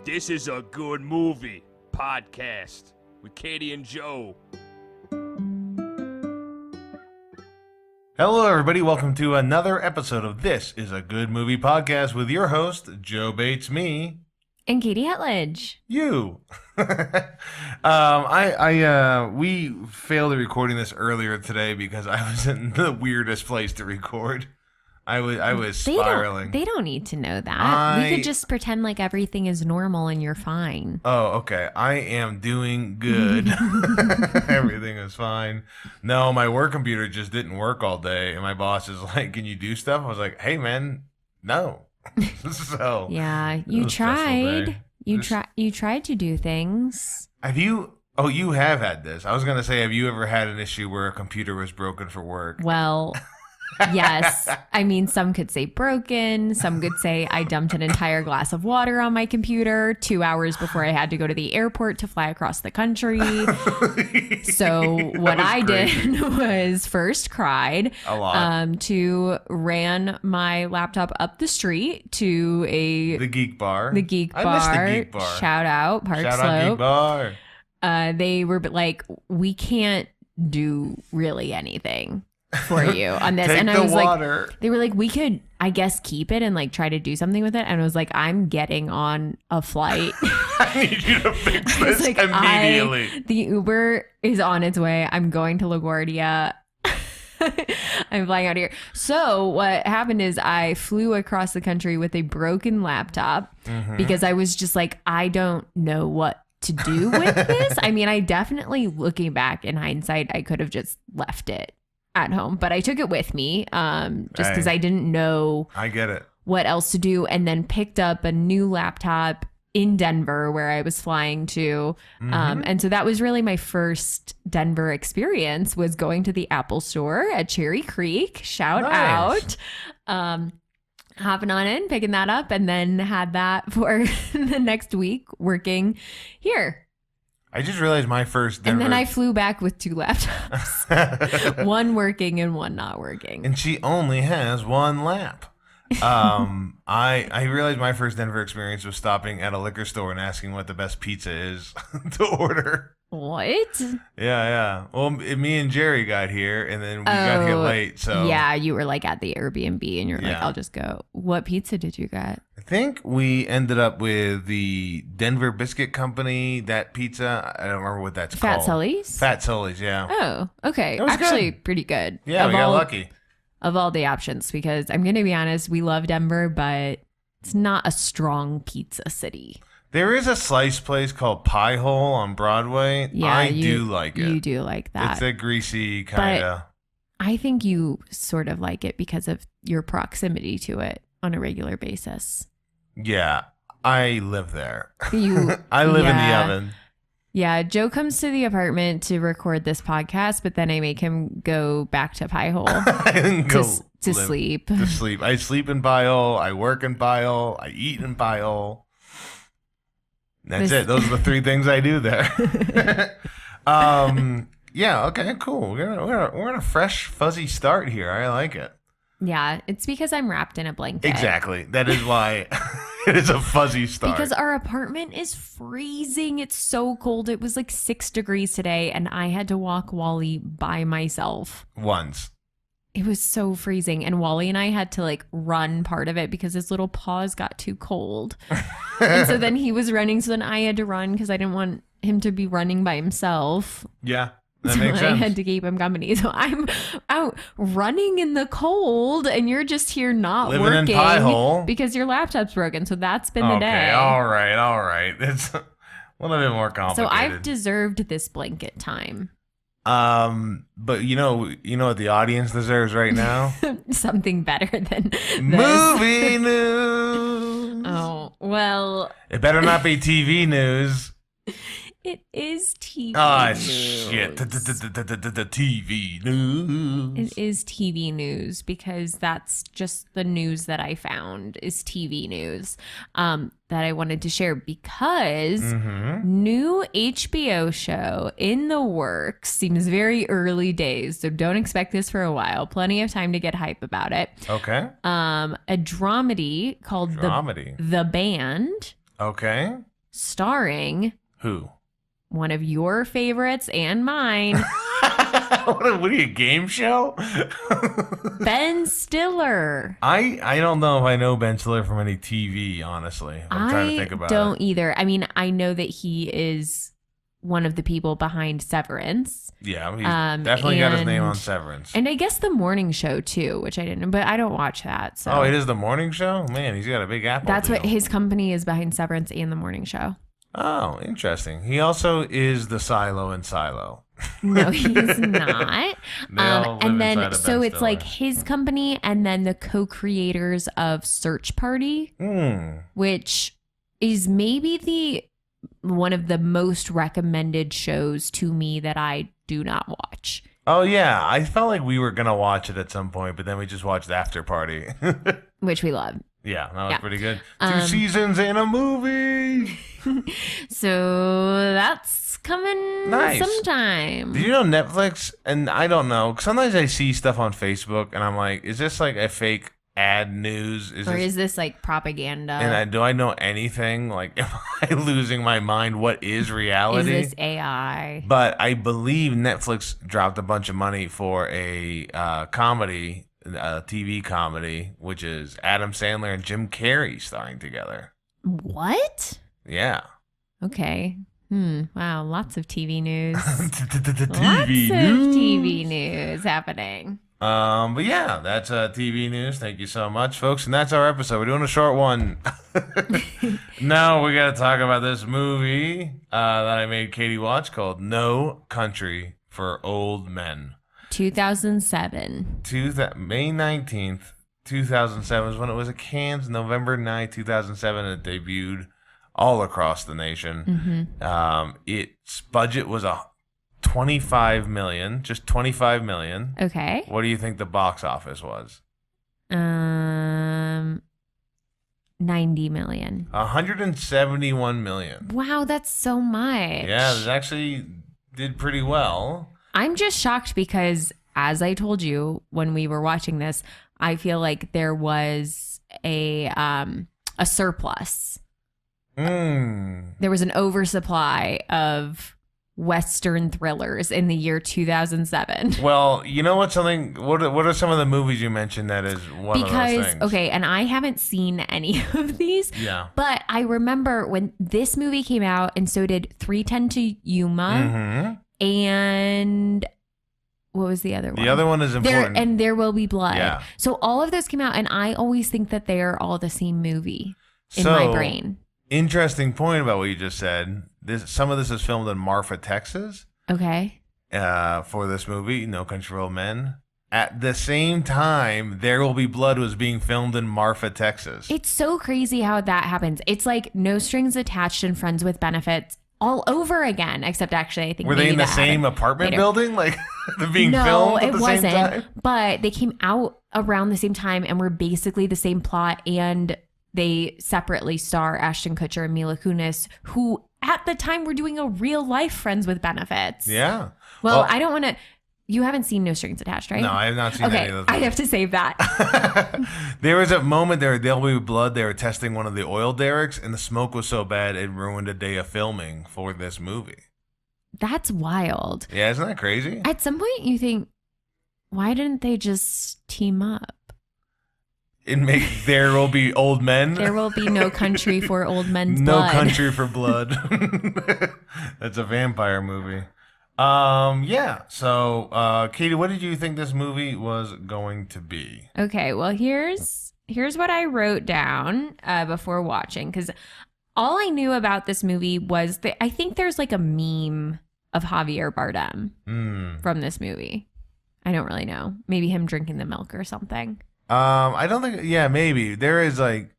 This is a good movie podcast with Katie and Joe. Hello, everybody. Welcome to another episode of This is a Good Movie Podcast with your host, Joe Bates, me. And Katie Hetledge. You. We failed at recording this earlier today because I was in the weirdest place to record. I was spiraling. They don't need to know that. We could just pretend like everything is normal and you're fine. Oh, okay. I am doing good. Everything is fine. No, my work computer just didn't work all day, and my boss is like, "Can you do stuff?" I was like, "Hey, man, no." So yeah, you tried. You tried to do things. Have you? Oh, you have had this. I was gonna say, have you ever had an issue where a computer was broken for work? Well. Yes. I mean, some could say broken. Some could say I dumped an entire glass of water on my computer 2 hours before I had to go to the airport to fly across the country. So what I did was first cried. A lot. Ran my laptop up the street to the Geek Bar. The Geek Bar. I missed the Geek Bar. Shout out Park Slope. Shout out Geek Bar. They were like, we can't do really anything for you on this. Take and I the was water. like, they were like, we could, I guess, keep it and like try to do something with it. And I was like, I'm getting on a flight. I need you to fix this like, immediately. The Uber is on its way. I'm going to LaGuardia. I'm flying out here. So what happened is I flew across the country with a broken laptop because I was just like, I don't know what to do with this. I mean, I definitely, looking back in hindsight, I could have just left it at home, but I took it with me just because I didn't know I get it. what else to do, and then picked up a new laptop in Denver where I was flying to. And so that was really my first Denver experience, was going to the Apple store at Cherry Creek. Shout out. Hopping on in, picking that up, and then had that for the next week working here. I just realized my first Denver... And then I flew back with 2 laptops. One working and one not working. And she only has 1 lap. I realized my first Denver experience was stopping at a liquor store and asking what the best pizza is to order. What? Yeah. Well, me and Jerry got here, and then we got here late, so... Yeah, you were like at the Airbnb, and you're like, I'll just go. What pizza did you get? I think we ended up with the Denver Biscuit Company, that pizza. I don't remember what that's called. Fat Sully's? Fat Sully's, yeah. Oh, okay. It was actually good. Pretty good. Yeah, we got lucky. Of all the options, because I'm going to be honest, we love Denver, but it's not a strong pizza city. There is a slice place called Pie Hole on Broadway. Yeah, I do like it. You do like that. It's a greasy kind of... I think you sort of like it because of your proximity to it on a regular basis. Yeah, I live there. I live in the oven. Yeah, Joe comes to the apartment to record this podcast, but then I make him go back to Pie Hole to sleep. To sleep. I sleep in Pie Hole. I work in Pie Hole. I eat in Pie Hole. That's it. Those are the 3 things I do there. Yeah. Okay. Cool. We're on a fresh, fuzzy start here. I like it. Yeah, it's because I'm wrapped in a blanket. Exactly. That is why it is a fuzzy start. Because our apartment is freezing. It's so cold. It was like 6 degrees today, and I had to walk Wally by myself. Once. It was so freezing. And Wally and I had to like run part of it because his little paws got too cold. And so then he was running. So then I had to run because I didn't want him to be running by himself. Yeah. That makes sense. I had to keep him company. So I'm out running in the cold, and you're just here not living working in Pie Hole because your laptop's broken. So that's been the day. Okay, all right. It's a little bit more complicated. So I've deserved this blanket time. But you know what the audience deserves right now? Something better than this. Movie news. Oh, well. It better not be TV news. It is TV news. Shit. The TV news. It is TV news because that's just the news that I found is TV news that I wanted to share because new HBO show in the works. Seems very early days, so don't expect this for a while. Plenty of time to get hype about it. Okay. A dramedy called The Band. Okay. starring Who? one of your favorites and mine, What are you, a game show? Ben Stiller. I don't know if I know Ben Stiller from any TV, honestly. I'm trying to think about don't it. either. I mean, I know that he is one of the people behind Severance. Yeah, he's definitely got his name on and- Severance. And I guess the morning show too, which I didn't, but I don't watch that. So Oh, it is the morning show? Man, he's got a big apple. that's what deal. his company is behind Severance and the morning show. Oh, interesting. He also is the Silo in Silo. No, he's not. They all live And then inside of so Ben it's like Stiller. his company and then the co-creators of Search Party, which is maybe one of the most recommended shows to me that I do not watch. Oh, yeah. I felt like we were going to watch it at some point, but then we just watched After Party. Which we love. Yeah, that was Yeah. pretty good. 2 seasons in a movie. So that's coming Nice. sometime. Did you know Netflix, and I don't know, sometimes I see stuff on Facebook and I'm like, is this like a fake ad news? Is this like propaganda? And do I know anything? Like, am I losing my mind? What is reality? Is this AI? But I believe Netflix dropped a bunch of money for a comedy, a TV comedy, which is Adam Sandler and Jim Carrey starring together. What? Yeah. Okay. Wow. Lots of TV news. Lots TV of TV news happening. But yeah, that's TV news. Thank you so much, folks. And that's our episode. We're doing a short one. Now we got to talk about this movie that I made Katie watch called No Country for Old Men. 2007. May 19th, 2007 is when it was at Cannes. November 9th, 2007, it debuted all across the nation. Its budget was $25 million, just $25 million. Okay. What do you think the box office was? 90 million. $171 million. Wow, that's so much. Yeah, it actually did pretty well. I'm just shocked because, as I told you when we were watching this, I feel like there was a surplus. There was an oversupply of Western thrillers in the year 2007. Well, you know what? What are some of the movies you mentioned that is one of those things? Okay, and I haven't seen any of these. Yeah. But I remember when this movie came out, and so did 3:10 to Yuma, and what was the other one? The other one is important. There Will Be Blood. Yeah. So all of those came out, and I always think that they're all the same movie in my brain. Interesting point about what you just said. Some of this is filmed in Marfa, Texas. Okay. For this movie, No Country for Old Men. At the same time, There Will Be Blood was being filmed in Marfa, Texas. It's so crazy how that happens. It's like No Strings Attached and Friends with Benefits all over again, except actually I think Were they maybe in the that same happened apartment later. building? Like, they're being filmed at the same time? But they came out around the same time and were basically the same plot, and they separately star Ashton Kutcher and Mila Kunis, who at the time were doing a real life Friends with Benefits. Yeah. Well, I don't want to. You haven't seen No Strings Attached, right? No, I have not seen any of those. I have to save that. There was a moment there, There Will Be Blood, they were testing one of the oil derricks, and the smoke was so bad it ruined a day of filming for this movie. That's wild. Yeah, isn't that crazy? At some point, you think, why didn't they just team up? And make There Will Be Old Men. There will be no country for old men's No blood. Country for Blood. That's a vampire movie. Yeah. So, Katie, what did you think this movie was going to be? Okay, well, here's what I wrote down before watching, because all I knew about this movie was that I think there's like a meme of Javier Bardem from this movie. I don't really know. Maybe him drinking the milk or something. I don't think. Yeah, maybe there is like.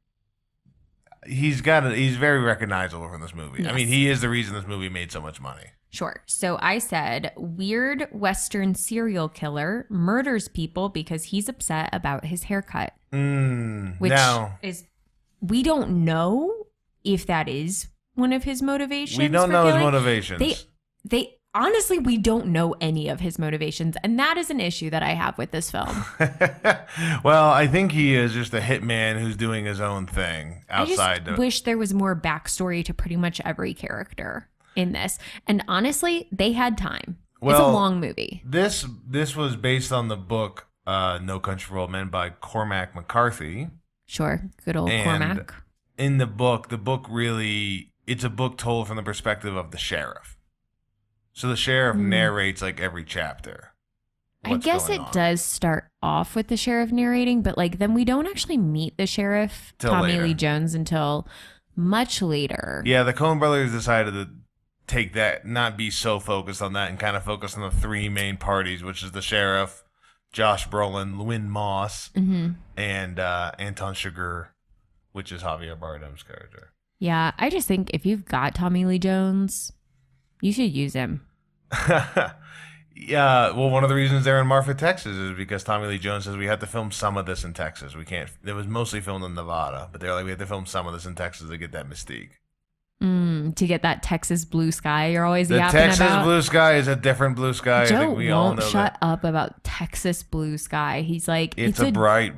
He's very recognizable from this movie. Yes. I mean, he is the reason this movie made so much money. Sure. So I said, weird Western serial killer murders people because he's upset about his haircut. Which is, we don't know if that is one of his motivations. We don't know his motivations. honestly, we don't know any of his motivations. And that is an issue that I have with this film. Well, I think he is just a hitman who's doing his own thing outside. I just wish there was more backstory to pretty much every character in this. And honestly, they had time. It's a long movie. This was based on the book No Country for Old Men by Cormac McCarthy. Sure, good old Cormac. In the book really, it's a book told from the perspective of the sheriff. So the sheriff narrates like every chapter. I guess it does start off with the sheriff narrating, but like then we don't actually meet the sheriff, Tommy Lee Jones, until much later. Yeah, the Coen brothers decided to take that, not be so focused on that, and kind of focus on the three main parties, which is the sheriff, Josh Brolin, Lynn Moss, and Anton Chigurh, which is Javier Bardem's character. Yeah, I just think if you've got Tommy Lee Jones, you should use him. Yeah, well, one of the reasons they're in Marfa, Texas is because Tommy Lee Jones says we have to film some of this in Texas. We can't. It was mostly filmed in Nevada, but they're like, we have to film some of this in Texas to get that mystique. To get that Texas blue sky you're always yapping about. The Texas blue sky is a different blue sky. Joe I think we all know shut up about Texas blue sky. He's like, it's a brighter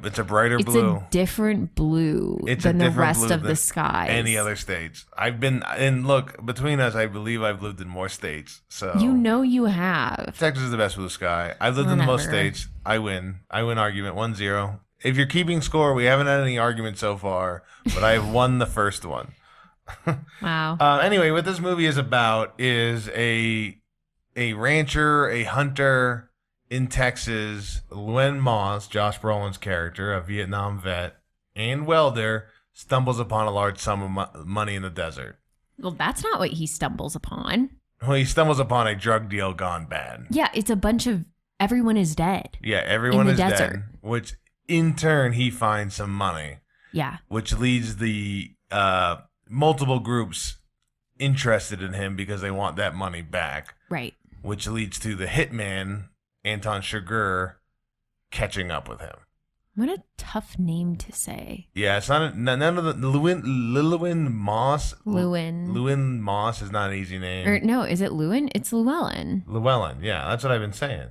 blue. It's a different blue than the rest of the sky. Any other states. And look, between us, I believe I've lived in more states. So you have. Texas is the best blue sky. I've lived in the most states. I win argument 1-0. If you're keeping score, we haven't had any argument so far, but I have won the first one. Wow. Anyway, what this movie is about is a rancher, a hunter in Texas. Lynn Moss, Josh Brolin's character, a Vietnam vet and welder, stumbles upon a large sum of money in the desert. Well, that's not what he stumbles upon. Well, he stumbles upon a drug deal gone bad. Yeah, it's a bunch of everyone is dead. Yeah, everyone is dead. Which in turn he finds some money. Yeah. Which leads the multiple groups interested in him because they want that money back. Right. Which leads to the hitman, Anton Chigurh, catching up with him. What a tough name to say. Yeah, it's not none of the Lewin Moss. Lewin Moss is not an easy name. Or no, is it Lewin? It's Llewellyn. Llewellyn, yeah, that's what I've been saying.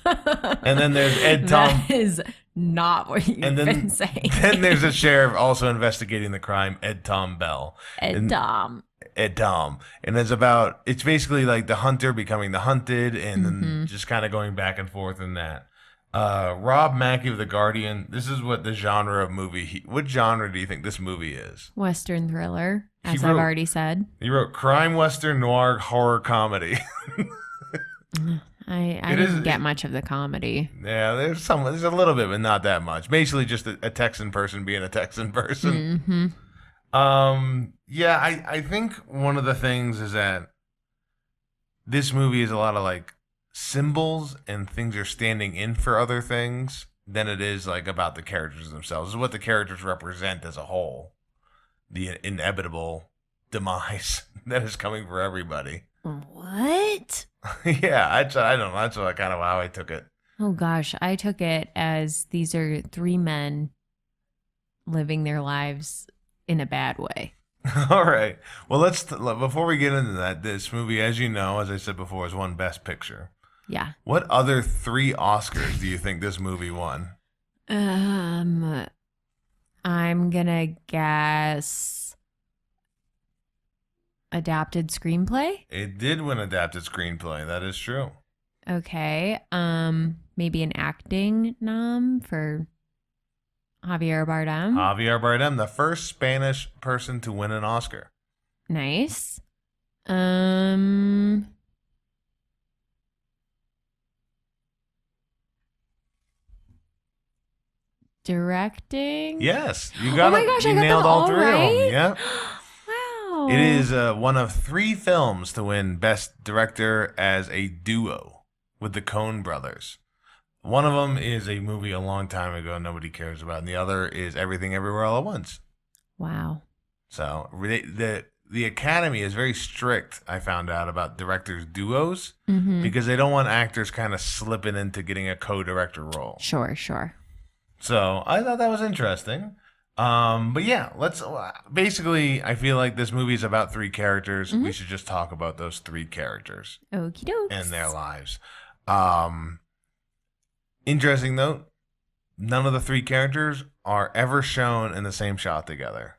And then there's Ed Tom. That is not what you've been saying. Then there's a sheriff also investigating the crime, Ed Tom Bell. Ed Tom. And it's basically like the hunter becoming the hunted and then just kind of going back and forth in that. Rob Mackey of The Guardian, this is what the genre of movie, what genre do you think this movie is? Western thriller, as I've already said. He wrote crime, western, noir, horror, comedy. I didn't get much of the comedy. Yeah, there's a little bit, but not that much. Basically just a Texan person being a Texan person. Yeah, I think one of the things is that this movie is a lot of like symbols and things are standing in for other things than it is like about the characters themselves. It's what the characters represent as a whole. The inevitable demise that is coming for everybody. What? Yeah, I don't know. That's what kind of how I took it. Oh gosh, I took it as these are three men living their lives in a bad way. All right. Well, before we get into that, this movie, as you know, as I said before, is won Best Picture. Yeah. What other 3 Oscars do you think this movie won? I'm gonna guess adapted screenplay. It did win adapted screenplay. That is true. Okay. Maybe an acting nom for Javier Bardem. Javier Bardem, the first Spanish person to win an Oscar. Nice. Directing? Yes. You got Oh my gosh, I got nailed them all 3 right? of them. Yeah. Wow. It is one of 3 films to win Best Director as a duo with the Coen brothers. One of them is a movie a long time ago nobody cares about, and the other is Everything Everywhere All at Once. Wow. So the Academy is very strict, I found out, about directors' duos because they don't want actors kind of slipping into getting a co-director role. Sure. So I thought that was interesting. But yeah, let's basically. I feel like this movie is about three characters. We should just talk about those three characters Okie dokes. and their lives. Interesting note: none of the three characters are ever shown in the same shot together.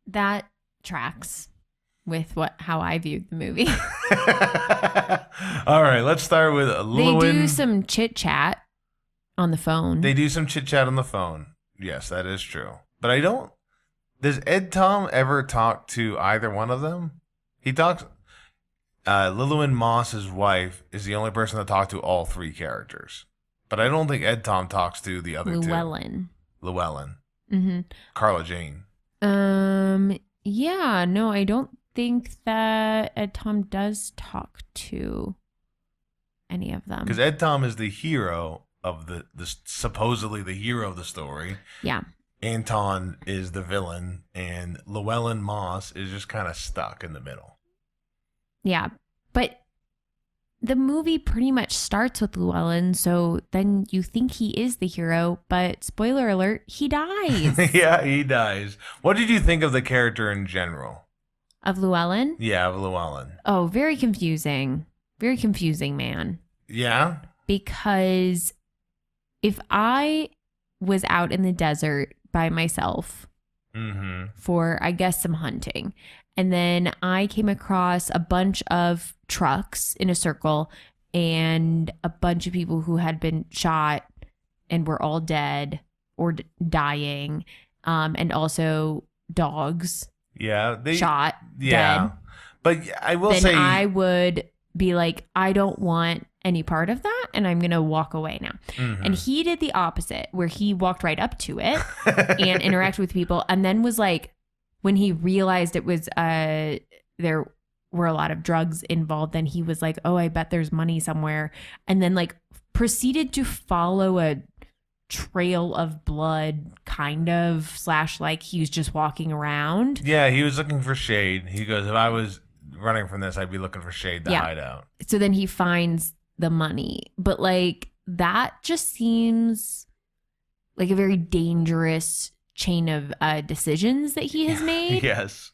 That tracks with how I viewed the movie. All right, let's start with Llewellyn. They do some chit chat on the phone. They do some chit chat on the phone. Yes, that is true. But I don't. Does Ed Tom ever talk to either one of them? He talks. Llewellyn Moss's wife is the only person to talk to all three characters. But I don't think Ed Tom talks to the other Llewellyn. two. Llewellyn. Mm-hmm. Carla Jane. Yeah, no, I don't think that Ed Tom does talk to any of them. Because Ed Tom is the hero of the supposedly the hero of the story. Yeah. Anton is the villain, and Llewellyn Moss is just kind of stuck in the middle. Yeah, but the movie pretty much starts with Llewellyn, so then you think he is the hero, but spoiler alert, he dies. Yeah, he dies. What did you think of the character in general? Of Llewellyn? Yeah, of Llewellyn. Oh, very confusing. Very confusing, man. Yeah? Because if I was out in the desert by myself for, I guess, some hunting, and then I came across a bunch of trucks in a circle and a bunch of people who had been shot and were all dead or dying, and also dogs shot, dead. But I will then say, I would be like, I don't want any part of that, and I'm gonna walk away now. And he did the opposite, where he walked right up to it and interacted with people, and then was like, when he realized it was there were a lot of drugs involved, then he was like, oh, I bet there's money somewhere, and then like proceeded to follow a trail of blood, kind of, / like he was just walking around. Yeah, he was looking for shade. He goes, if I was running from this, I'd be looking for shade to hide out. So then he finds the money, but like that just seems like a very dangerous chain of decisions that he has made. Yes.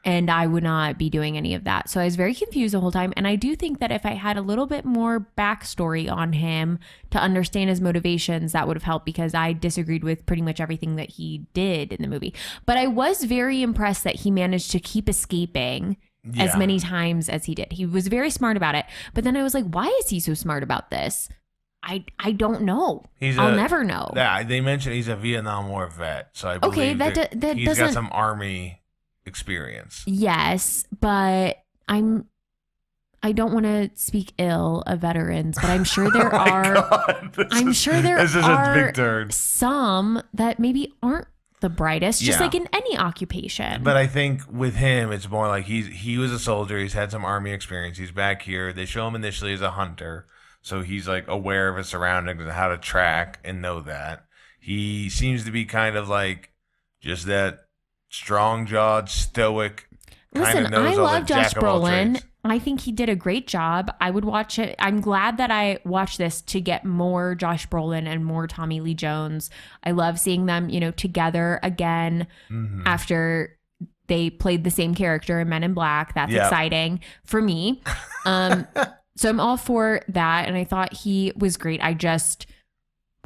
And I would not be doing any of that. So I was very confused the whole time. And I do think that if I had a little bit more backstory on him to understand his motivations, that would have helped, because I disagreed with pretty much everything that he did in the movie. But I was very impressed that he managed to keep escaping as many times as he did. He was very smart about it. But then I was like, why is he so smart about this? I don't know. I'll never know. Yeah, they mentioned he's a Vietnam War vet, so I believe he's got some army experience. Yes, but I don't want to speak ill of veterans, but I'm sure there I'm sure there are some that maybe aren't the brightest, just like in any occupation. But I think with him, it's more like he was a soldier. He's had some army experience. He's back here. They show him initially as a hunter, so he's like aware of his surroundings and how to track and know that. He seems to be kind of like just that strong-jawed, stoic. Listen, I love Josh Brolin. I think he did a great job. I would watch it. I'm glad that I watched this to get more Josh Brolin and more Tommy Lee Jones. I love seeing them, together again after they played the same character in Men in Black. That's exciting for me. So I'm all for that. And I thought he was great. I just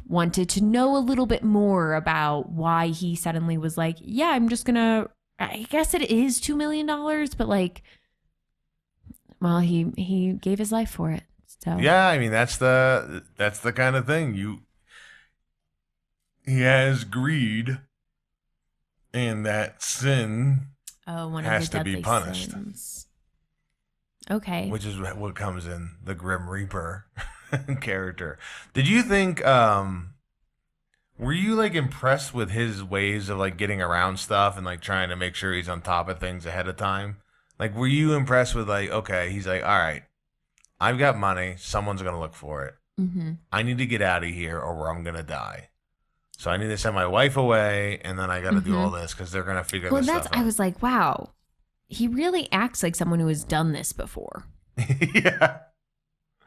wanted to know a little bit more about why he suddenly was like, yeah, I'm just going to, I guess it is $2 million, but like, well, he gave his life for it. So yeah, I mean that's the kind of thing he has greed, and that sin has to be punished. Sins. Okay, which is what comes in the Grim Reaper character. Did you think? Were you like impressed with his ways of like getting around stuff and like trying to make sure he's on top of things ahead of time? Like, were you impressed with like, okay, he's like, all right, I've got money. Someone's going to look for it. I need to get out of here or I'm going to die. So I need to send my wife away, and then I got to do all this because they're going to figure this stuff out. I was like, wow, he really acts like someone who has done this before. Yeah.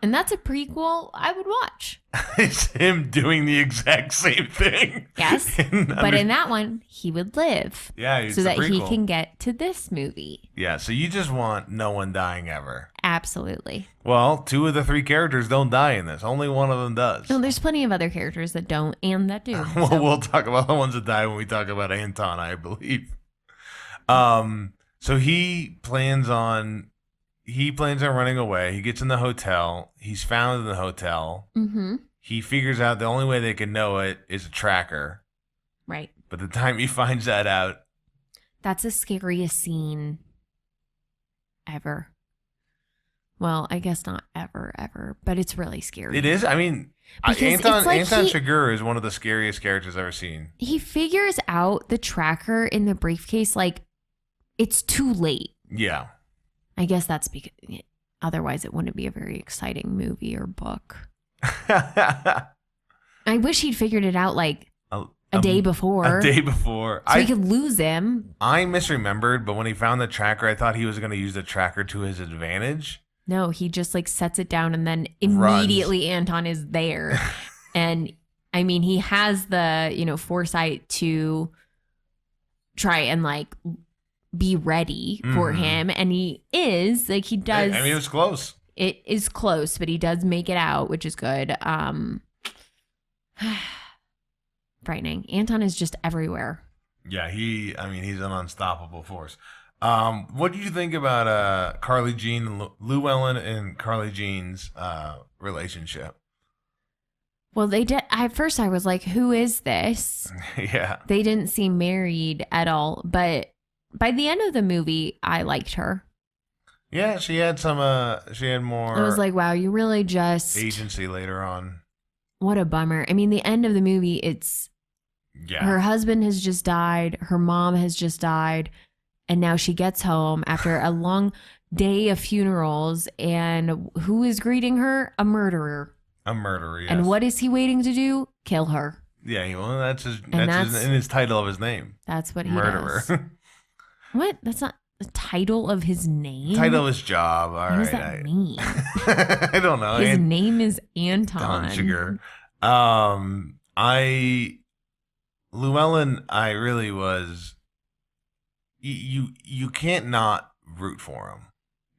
And that's a prequel I would watch. It's him doing the exact same thing. Yes. But in that one, he would live. Yeah, it's so a that he prequel. can get to this movie. Yeah, so you just want no one dying ever. Absolutely. Well, 2 of the 3 characters don't die in this. Only one of them does. No, there's plenty of other characters that don't and that do. Well, so. we'll talk about the ones that die when we talk about Anton, I believe. So he plans on running away. He gets in the hotel. He's found in the hotel. Mm-hmm. He figures out the only way they can know it is a tracker. Right. But the time he finds that out, That's the scariest scene ever. Well, I guess not ever, but it's really scary. it is. I mean, Because Anton it's like Chigurh is one of the scariest characters I've ever seen. He figures out the tracker in the briefcase like it's too late. Yeah. I guess that's because otherwise it wouldn't be a very exciting movie or book. A I wish he'd figured it out like a day before. A day before. So we could lose him. I misremembered, but when he found the tracker, I thought he was going to use the tracker to his advantage. No, he just like sets it down and then immediately Anton is there. And I mean, he has the, foresight to try and like be ready for him. And he is like, he does. I mean, it was close. It is close, but he does make it out, which is good. Frightening. Anton is just everywhere. Yeah, he's an unstoppable force. What do you think about Carly Jean, Llewellyn and Carly Jean's relationship? Well, they did. At first, I was like, who is this? Yeah. They didn't seem married at all. But by the end of the movie, I liked her. Yeah, she had more I was like, wow, you really just. agency later on. What a bummer. I mean, the end of the movie, it's. Yeah. Her husband has just died. Her mom has just died. And now she gets home after a long day of funerals. And who is greeting her? A murderer. A murderer, yes. And what is he waiting to do? Kill her. Yeah, well, that's in his title of his name. That's what he Murderer. does. What? That's not the title of his name? Title of his job. All right. What does that mean? I don't know. His name is Anton. Sugar. Llewellyn, I really was. You can't not root for him,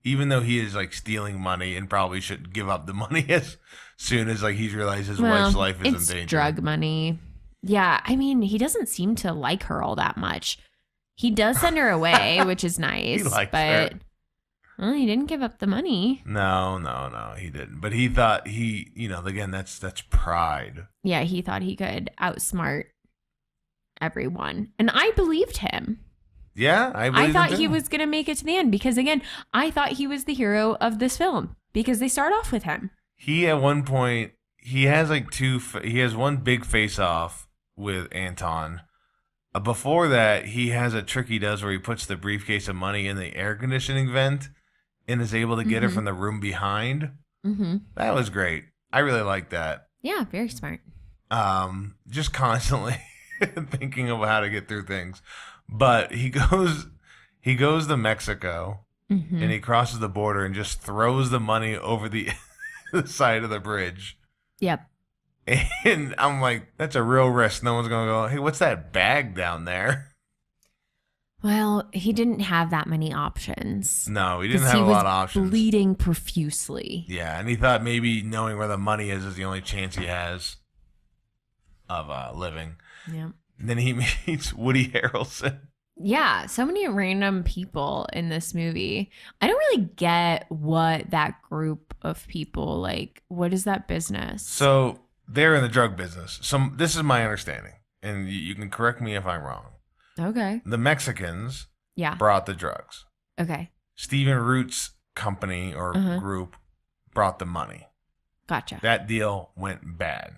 even though he is like stealing money and probably should give up the money as soon as like he's realized his wife's life is in danger. It's drug money. Yeah, I mean, he doesn't seem to like her all that much. He does send her away, which is nice. He likes but her. Well, he didn't give up the money. No, he didn't. But he thought again, that's pride. Yeah, he thought he could outsmart everyone. And I believed him. Yeah, I thought he was going to make it to the end because, again, I thought he was the hero of this film because they start off with him. He, at one point, he has one big face-off with Anton. Before that, he has a trick he does where he puts the briefcase of money in the air conditioning vent and is able to get it from the room behind. Mm-hmm. That was great. I really liked that. Yeah, very smart. Just constantly thinking of how to get through things. But he goes to Mexico and he crosses the border and just throws the money over the side of the bridge. Yep. And I'm like, that's a real risk. No one's going to go, hey, what's that bag down there? Well, he didn't have that many options. No, he didn't have a lot of options. He was bleeding profusely. Yeah, and he thought maybe knowing where the money is the only chance he has of living. Yeah. And then he meets Woody Harrelson. Yeah, so many random people in this movie. I don't really get what that group of people, like, what is that business? So they're in the drug business. This is my understanding, and you can correct me if I'm wrong. Okay. The Mexicans Yeah. brought the drugs. Okay. Stephen Root's company or group brought the money. Gotcha. That deal went bad.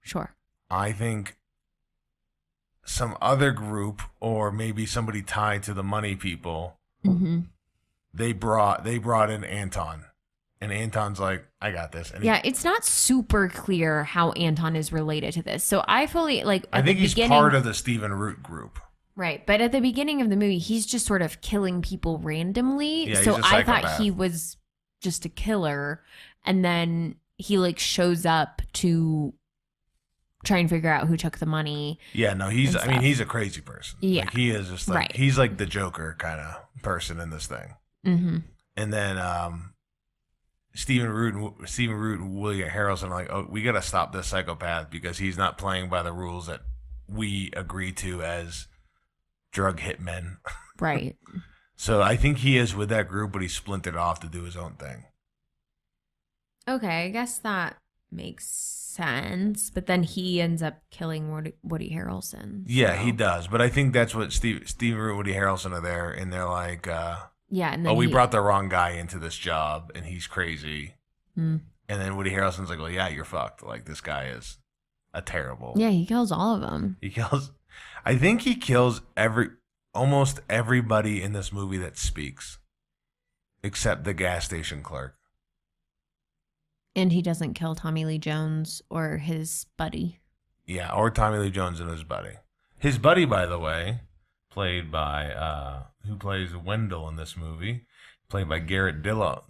Sure. I think some other group or maybe somebody tied to the money people, they brought in Anton. And Anton's like, I got this. And yeah, it's not super clear how Anton is related to this. So I fully, like, I think he's part of the Stephen Root group. Right. But at the beginning of the movie, he's just sort of killing people randomly. Yeah, so he's a I thought psychopath. he was just a killer, and then he like shows up to try and figure out who took the money. Yeah, no, he's a crazy person. Yeah. Like, he is just like, Right. he's like the Joker kind of person in this thing. Mm-hmm. And then Stephen Root and William Harrelson are like, oh, we got to stop this psychopath because he's not playing by the rules that we agree to as drug hitmen. Right. So I think he is with that group, but he splintered off to do his own thing. Okay, I guess that makes sense. But then he ends up killing Woody Harrelson. Yeah, so- he does. But I think that's what Stephen Root and Woody Harrelson are there, and they're like, yeah, and then we brought the wrong guy into this job, and he's crazy. Mm. And then Woody Harrelson's like, well, yeah, you're fucked. Like, this guy is a terrible. Yeah, he kills all of them. I think he kills almost everybody in this movie that speaks, except the gas station clerk. And he doesn't kill Tommy Lee Jones or his buddy. Yeah, or Tommy Lee Jones and his buddy. His buddy, by the way, played by who plays Wendell in this movie, played by Garrett Dillahunt.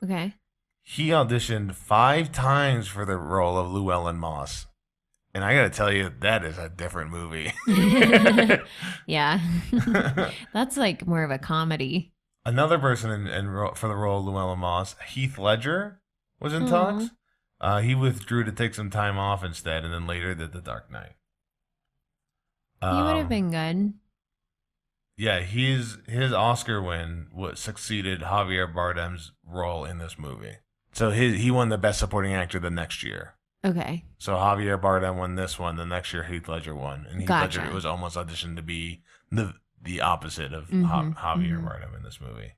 Okay. He auditioned 5 times for the role of Llewellyn Moss. And I got to tell you, that is a different movie. Yeah. That's like more of a comedy. Another person for the role of Llewellyn Moss, Heath Ledger, was in talks. He withdrew to take some time off instead, and then later did The Dark Knight. He would have been good. Yeah, his Oscar win succeeded Javier Bardem's role in this movie. So he won the Best Supporting Actor the next year. Okay. So Javier Bardem won this one. The next year, Heath Ledger won. And Heath Gotcha. Ledger was almost auditioned to be the opposite of Mhm, Javier Bardem in this movie.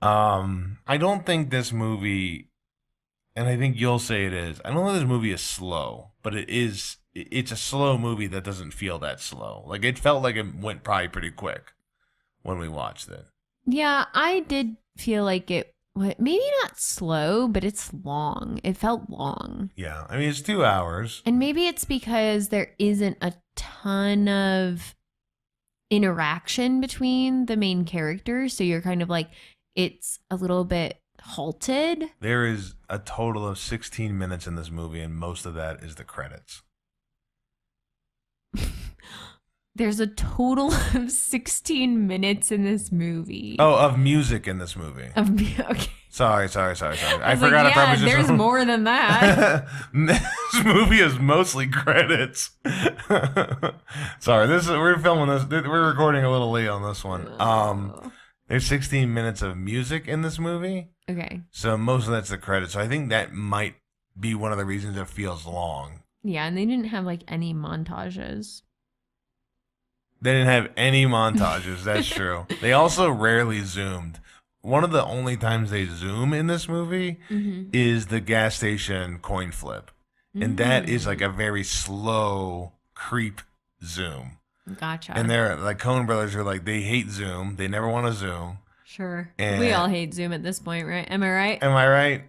I don't think this movie, and I think you'll say it is, I don't think this movie is slow, but it's a slow movie that doesn't feel that slow. Like, it felt like it went probably pretty quick when we watched it. Yeah, I did feel like it, maybe not slow, but it's long. It felt long. Yeah, I mean, it's 2 hours. And maybe it's because there isn't a ton of interaction between the main characters. So you're kind of like, it's a little bit halted. There is a total of 16 minutes in this movie, and most of that is the credits. There's a total of 16 minutes in this movie. Oh, of music in this movie. Okay. Sorry. I was forgot like, a preposition. there's more than that. This movie is mostly credits. Sorry, we're filming this. We're recording a little late on this one. There's 16 minutes of music in this movie. Okay. So most of that's the credits. So I think that might be one of the reasons it feels long. Yeah, and they didn't have like any montages. They didn't have any montages. That's true. They also rarely zoomed. One of the only times they zoom in this movie is the gas station coin flip. And that is like a very slow creep zoom. Gotcha. And they're like, Coen Brothers are like, they hate zoom. They never want to zoom. Sure. And We all hate Zoom at this point, right? Am I right? Am I right?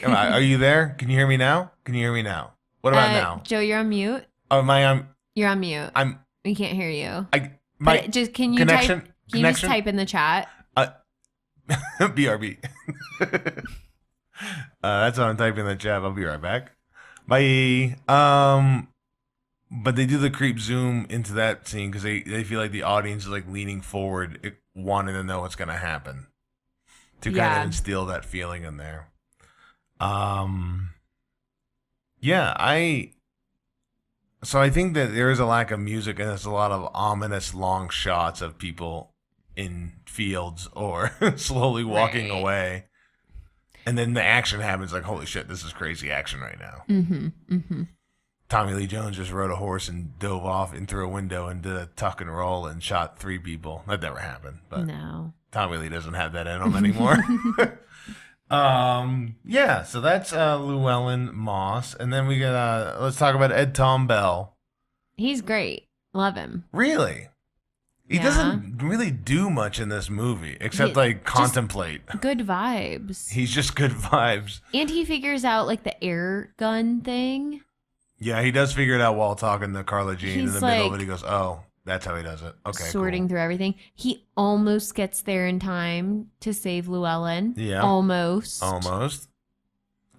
Are you there? Can you hear me now? What about now? Joe, you're on mute. Oh, am I on? You're on mute. I'm. We can't hear you. My Just can you connection. type? Can you just type in the chat? BRB. That's what I'm typing in the chat. I'll be right back. Bye. But they do the creep zoom into that scene because they feel like the audience is like leaning forward, wanting to know what's gonna happen, to kind of instill that feeling in there. So I think that there is a lack of music, and there's a lot of ominous long shots of people in fields or slowly walking away. And then the action happens, like, holy shit, this is crazy action right now. Tommy Lee Jones just rode a horse and dove off and through a window and did a tuck and roll and shot 3 people. That never happened. But No. Tommy Lee doesn't have that in him anymore. So that's Llewellyn Moss. And then we got, let's talk about Ed Tom Bell. He's great. Love him. Really? He doesn't really do much in this movie except like contemplate. Good vibes. He's just good vibes. And he figures out like the air gun thing. Yeah, he does figure it out while talking to Carla Jean in the middle of it. He goes, oh, That's how he does it. Okay, sorting cool. through everything. He almost gets there in time to save Llewellyn. Yeah. Almost.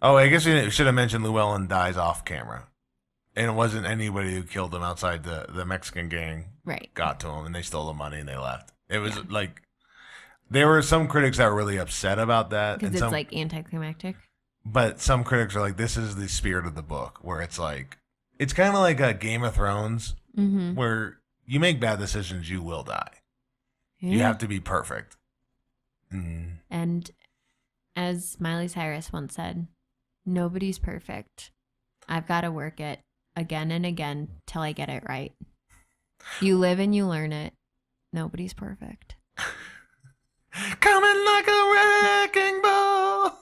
Oh, I guess we should have mentioned Llewellyn dies off camera. And it wasn't anybody who killed him outside the Mexican gang. Right. Got to him, and they stole the money, and they left. It was like, there were some critics that were really upset about that. Because it's like anticlimactic. But some critics are like, this is the spirit of the book, where it's like, it's kind of like a Game of Thrones, where you make bad decisions, you will die. Yeah. You have to be perfect. And as Miley Cyrus once said, nobody's perfect. I've got to work it again and again till I get it right. You live and you learn it. Nobody's perfect. Coming like a wrecking ball.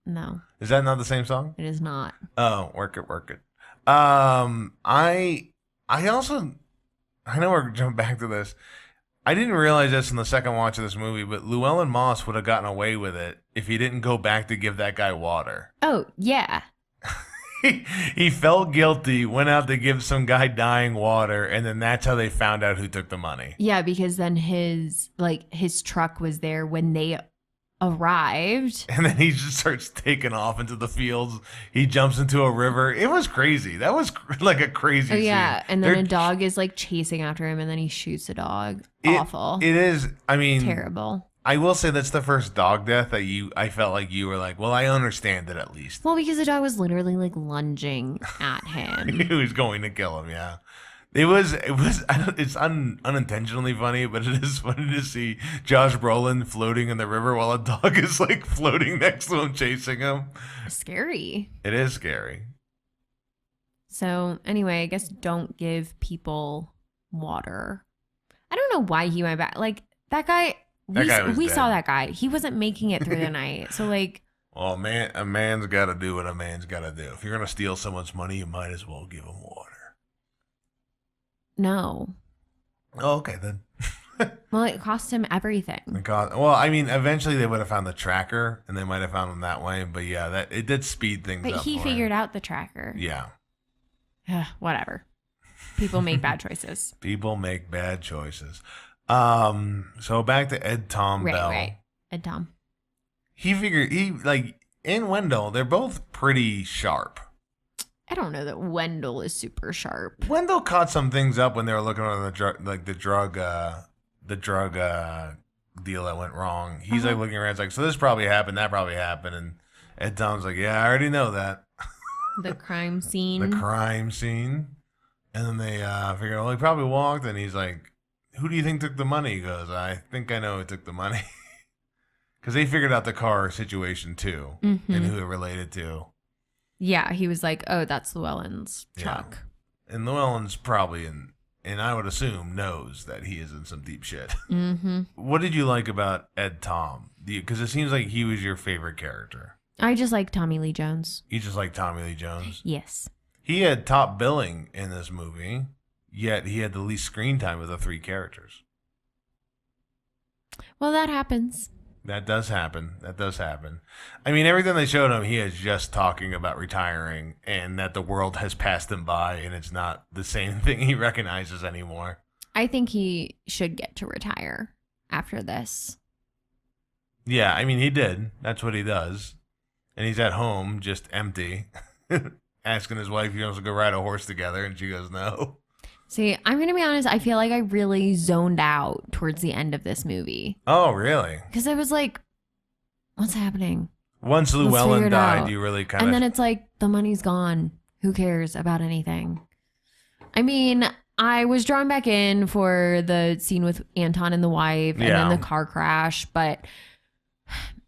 No. Is that not the same song? It is not. Oh, work it. I also, I know we're jumping back to this. I didn't realize this in the second watch of this movie, but Llewellyn Moss would have gotten away with it if he didn't go back to give that guy water. Oh, yeah. He felt guilty, went out to give some guy dying water, and then that's how they found out who took the money. Yeah, because then his truck was there when they arrived. And then he just starts taking off into the fields. He jumps into a river. It was crazy. That was like a crazy scene. Yeah, and then a dog is like chasing after him, and then he shoots a dog. Awful. It is, I mean... terrible. I will say that's the first dog death that I felt like you were like, well, I understand it at least. Well, because the dog was literally like lunging at him. He was going to kill him, yeah. It's unintentionally funny, but it is funny to see Josh Brolin floating in the river while a dog is like floating next to him, chasing him. Scary. It is scary. So anyway, I guess don't give people water. I don't know why he went back. Like that guy, we saw that guy. He wasn't making it through the night. So like, well, a man's got to do what a man's got to do. If you're gonna steal someone's money, you might as well give him water. No. Oh, okay then. Well, it cost him everything. Well, I mean, eventually they would have found the tracker, and they might have found him that way. But yeah, it did speed things up. But he figured out the tracker. Yeah. Whatever. People make bad choices. People make bad choices. So back to Ed Tom Bell. Right. Ed Tom. In Wendell, they're both pretty sharp. I don't know that Wendell is super sharp. Wendell caught some things up when they were looking at the drug deal that went wrong. He's like looking around, it's like, so this probably happened, that probably happened, and Ed Tom's like, yeah, I already know that. The crime scene. And then they figure, well, he probably walked, and he's like, who do you think took the money? He goes, I think I know who took the money. Because they figured out the car situation too, and who it related to. Yeah, he was like, oh, that's Llewellyn's truck. Yeah. And Llewellyn's probably and I would assume knows that he is in some deep shit. What did you like about Ed Tom? Because it seems like he was your favorite character. I just like Tommy Lee Jones. You just like Tommy Lee Jones? Yes. He had top billing in this movie, yet he had the least screen time of the three characters. Well, that happens. That does happen. I mean, everything they showed him, he is just talking about retiring and that the world has passed him by and it's not the same thing he recognizes anymore. I think he should get to retire after this. Yeah, I mean, he did. That's what he does. And he's at home, just empty, asking his wife if he wants to go ride a horse together, and she goes, no. See, I'm going to be honest. I feel like I really zoned out towards the end of this movie. Oh, really? Because I was like, what's happening? Once Llewellyn died, you really kind of... And then it's like, the money's gone. Who cares about anything? I mean, I was drawn back in for the scene with Anton and the wife and then the car crash. But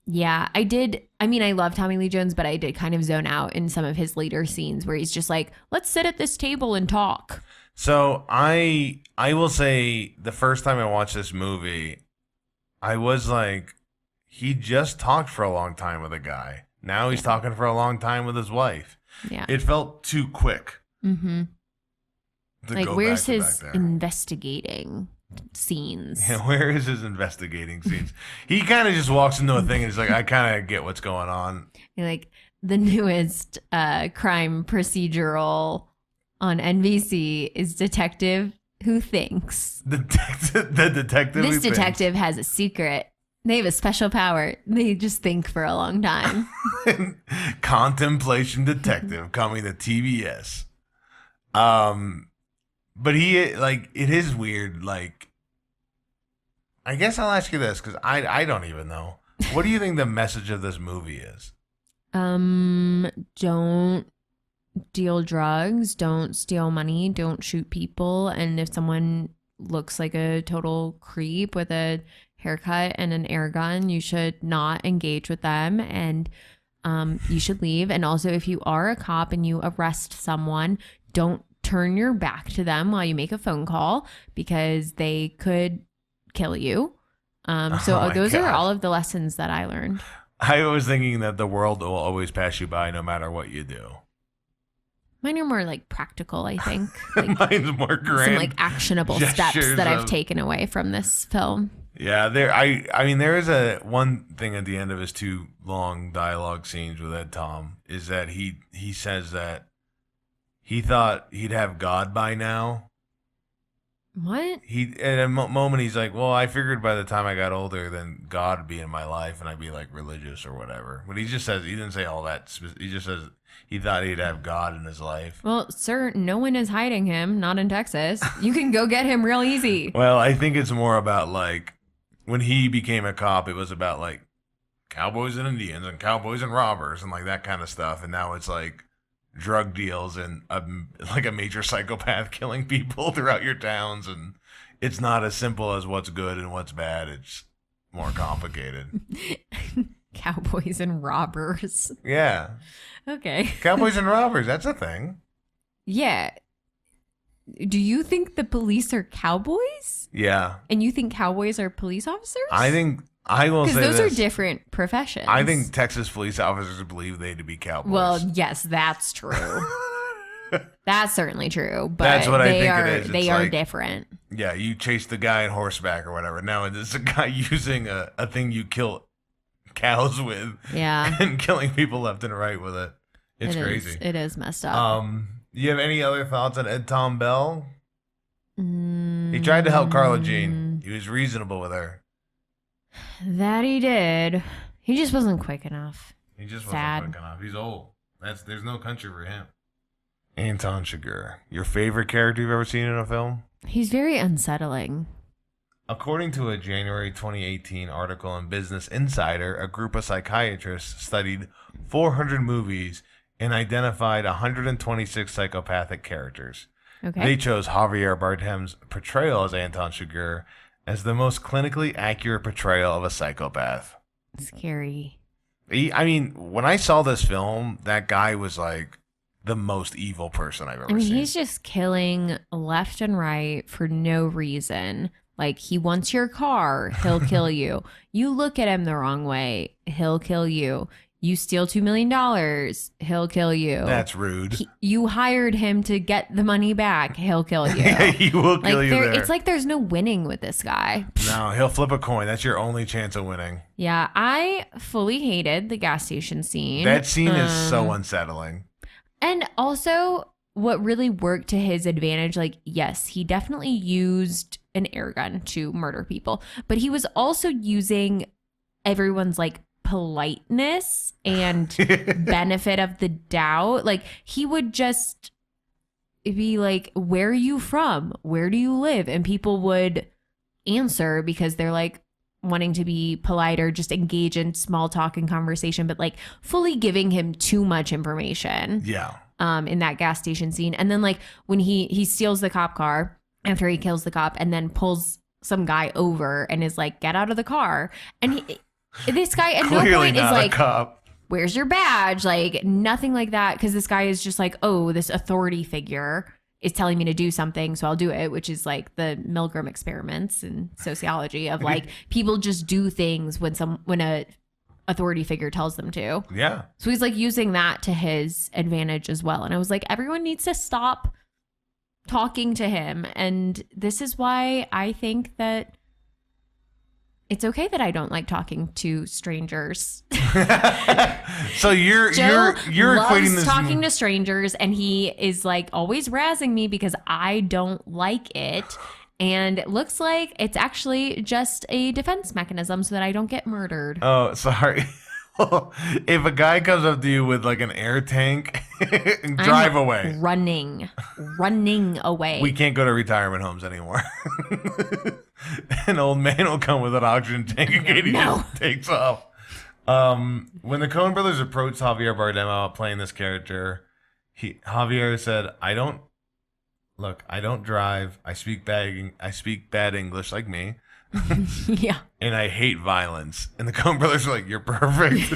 yeah, I did. I mean, I love Tommy Lee Jones, but I did kind of zone out in some of his later scenes where he's just like, let's sit at this table and talk. So I will say the first time I watched this movie, I was like, he just talked for a long time with a guy. Now he's talking for a long time with his wife. Yeah. It felt too quick. Mm-hmm. Like, where's his investigating scenes? Yeah, where is his investigating scenes? He kind of just walks into a thing and he's like, I kind of get what's going on. You're like, the newest crime procedural on NBC is Detective who thinks The detective. this who thinks. detective has a secret. They have a special power. They just think for a long time. Contemplation detective coming to TBS. But he like it is weird. Like, I guess I'll ask you this because I don't even know. What do you think the message of this movie is? Don't deal drugs, don't steal money, don't shoot people, and if someone looks like a total creep with a haircut and an air gun, you should not engage with them, and you should leave. And also, if you are a cop and you arrest someone, don't turn your back to them while you make a phone call because they could kill you. Those are all of the lessons that I learned. I was thinking that the world will always pass you by no matter what you do. Mine are more like practical, I think. Like Mine's more grand. some like actionable steps gestures that I've of- taken away from this film. Yeah, I mean there is a one thing at the end of his 2 long dialogue scenes with Ed Tom is that he says that he thought he'd have God by now. What? He at a moment he's like, well, I figured by the time I got older, then God would be in my life and I'd be like religious or whatever. But he just says he didn't say all that. He just says he thought he'd have God in his life. Well, sir, no one is hiding him. Not in Texas. You can go get him real easy. Well, I think it's more about like when he became a cop, it was about like cowboys and Indians and cowboys and robbers and like that kind of stuff. And now it's like drug deals and like a major psychopath killing people throughout your towns, and it's not as simple as what's good and what's bad. It's more complicated. Cowboys and robbers. Yeah, Okay. cowboys and robbers, that's a thing. Yeah. Do you think the police are cowboys? Yeah, And you think cowboys are police officers? I will Because say those this. are different professions. I think Texas police officers believe they to be cowboys. Well, yes, that's true. That's certainly true. But That's what I they think are, it is. They It's are like- different. Yeah, you chase the guy on horseback or whatever. Now it's a guy using a thing you kill cows with Yeah. and killing people left and right with it. It's It is- crazy. It is messed up. You have any other thoughts on Ed Tom Bell? He tried to help Carla Jean. He was reasonable with her. That he did. He just wasn't quick enough. He just Sad. wasn't quick enough. He's old. There's no country for him. Anton Chigurh, your favorite character you've ever seen in a film? He's very unsettling. According to a January 2018 article in Business Insider, a group of psychiatrists studied 400 movies and identified 126 psychopathic characters. Okay. They chose Javier Bardem's portrayal as Anton Chigurh as the most clinically accurate portrayal of a psychopath. Scary. I mean, when I saw this film, that guy was like the most evil person I've ever I mean, seen. he's just killing left and right for no reason. Like, he wants your car, he'll kill you. You look at him the wrong way, he'll kill you. You steal $2 million, he'll kill you. That's rude. You hired him to get the money back, he'll kill you. He will kill you there. It's like there's no winning with this guy. No, he'll flip a coin. That's your only chance of winning. Yeah, I fully hated the gas station scene. That scene is so unsettling. And also, what really worked to his advantage, like, yes, he definitely used an air gun to murder people, but he was also using everyone's, like, politeness and benefit of the doubt. Like, he would just be like, where are you from? Where do you live? And people would answer because they're like wanting to be polite or just engage in small talk and conversation, but like fully giving him too much information. Yeah. In that gas station scene. And then like when he steals the cop car after he kills the cop and then pulls some guy over and is like, get out of the car. And this guy at no Clearly point is not like, a cop. where's your badge? Like nothing like that. Cause this guy is just like, oh, this authority figure is telling me to do something, so I'll do it, which is like the Milgram experiments in sociology of like people just do things when a authority figure tells them to. Yeah. So he's like using that to his advantage as well. And I was like, everyone needs to stop talking to him. And this is why I think that It's okay that I don't like talking to strangers. So you're Joe loves equating this talking to strangers, and he is like always razzing me because I don't like it. And it looks like it's actually just a defense mechanism so that I don't get murdered. Oh, sorry. If a guy comes up to you with like an air tank, drive away. Running away. We can't go to retirement homes anymore. An old man will come with an oxygen tank and Katie just takes off. When the Coen brothers approached Javier Bardem about playing this character, Javier said, I don't drive. I speak bad English like me. Yeah. And I hate violence. And the Coen brothers are like, you're perfect.